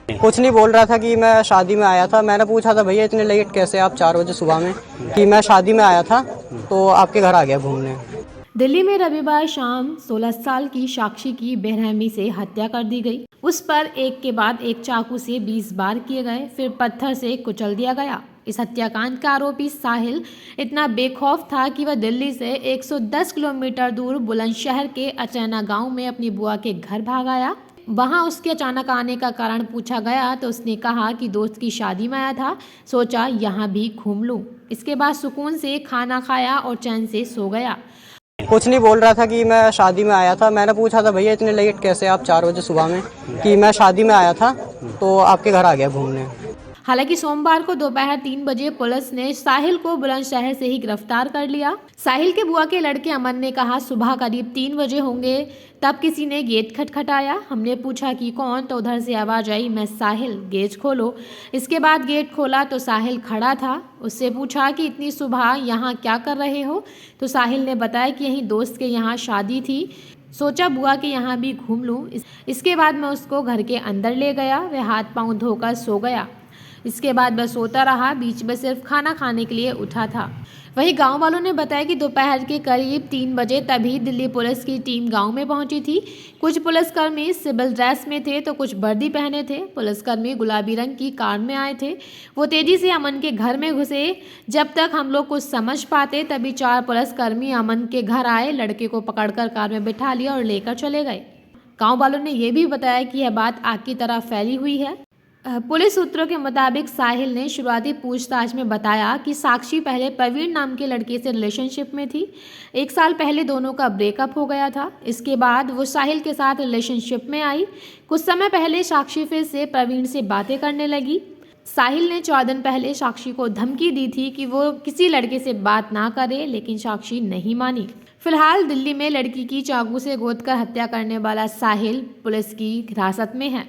कुछ नहीं बोल रहा था कि मैं शादी में आया था। मैंने पूछा था भैया इतने लेट कैसे आप 4 बजे सुबह में, कि मैं शादी में आया था तो आपके घर आ गया घूमने। दिल्ली में रविवार शाम 16 साल की साक्षी की बेरहमी से हत्या कर दी गई। उस पर एक के बाद एक चाकू से 20 बार किए गए, फिर पत्थर से कुचल दिया गया। इस हत्याकांड का आरोपी साहिल इतना बेखौफ था कि वह दिल्ली से 110 किलोमीटर दूर बुलंदशहर के अचैना गांव में अपनी बुआ के घर भाग आया। वहां उसके अचानक आने का कारण पूछा गया तो उसने कहा कि दोस्त की शादी में आया था, सोचा यहाँ भी घूम लूं। इसके बाद सुकून से खाना खाया और चैन से सो गया। कुछ नहीं बोल रहा था कि मैं शादी में आया था। मैंने पूछा था भैया इतने लेट कैसे आप 4 बजे सुबह में, कि मैं शादी में आया था तो आपके घर आ गया घूमने। हालांकि सोमवार को दोपहर 3 बजे पुलिस ने साहिल को बुलंदशहर से ही गिरफ्तार कर लिया। साहिल के बुआ के लड़के अमन ने कहा, सुबह करीब 3 बजे होंगे तब किसी ने गेट खटखटाया। हमने पूछा कि कौन, तो उधर से आवाज आई, मैं साहिल, गेट खोलो। इसके बाद गेट खोला तो साहिल खड़ा था। उससे पूछा कि इतनी सुबह यहाँ क्या कर रहे हो, तो साहिल ने बताया कि यहीं दोस्त के यहाँ शादी थी, सोचा बुआ के यहाँ भी घूम लूँ। इसके बाद मैं उसको घर के अंदर ले गया, वह हाथ पांव धोकर सो गया। इसके बाद वह सोता रहा, बीच में सिर्फ खाना खाने के लिए उठा था। वहीं गांव वालों ने बताया कि दोपहर के करीब 3 बजे तभी दिल्ली पुलिस की टीम गांव में पहुंची थी। कुछ पुलिसकर्मी सिविल ड्रेस में थे तो कुछ वर्दी पहने थे। पुलिसकर्मी गुलाबी रंग की कार में आए थे। वो तेजी से अमन के घर में घुसे। जब तक हम लोग कुछ समझ पाते तभी 4 पुलिसकर्मी अमन के घर आए, लड़के को पकड़कर कार में बिठा लिया और लेकर चले गए। गाँव वालों ने यह भी बताया कि यह बात आग की तरह फैली हुई है। पुलिस सूत्रों के मुताबिक साहिल ने शुरुआती पूछताछ में बताया कि साक्षी पहले प्रवीण नाम के लड़के से रिलेशनशिप में थी। 1 साल पहले दोनों का ब्रेकअप हो गया था। इसके बाद वो साहिल के साथ रिलेशनशिप में आई। कुछ समय पहले साक्षी फिर से प्रवीण से बातें करने लगी। साहिल ने 4 दिन पहले साक्षी को धमकी दी थी कि वो किसी लड़के से बात ना करे, लेकिन साक्षी नहीं मानी। फिलहाल दिल्ली में लड़की की चाकू से गोदकर हत्या करने वाला साहिल पुलिस की हिरासत में है।